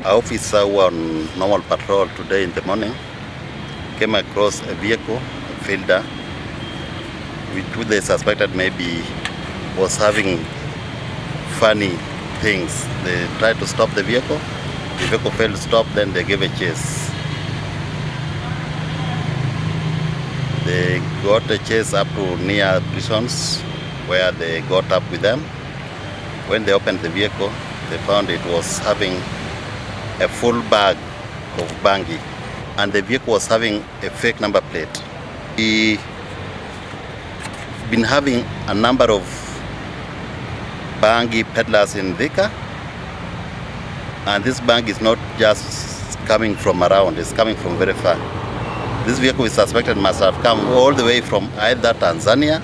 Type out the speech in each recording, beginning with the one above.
Our officer who were on normal patrol today in the morning came across a vehicle, a fielder, which they suspected maybe was having funny things. They tried to stop the vehicle failed to stop, then they gave a chase. They got a chase up to near prisons where they got up with them. When they opened the vehicle, they found it was having a full bag of Bangi, and the vehicle was having a fake number plate. We been having a number of Bangi peddlers in Thika, and this Bangi is not just coming from around, it's coming from very far. This vehicle is suspected must have come all the way from either Tanzania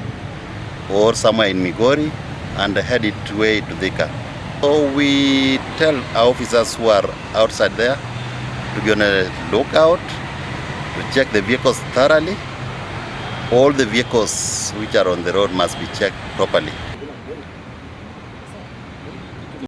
or somewhere in Migori and headed way to Thika. So we tell our officers who are outside there to be on a lookout, to check the vehicles thoroughly. All the vehicles which are on the road must be checked properly.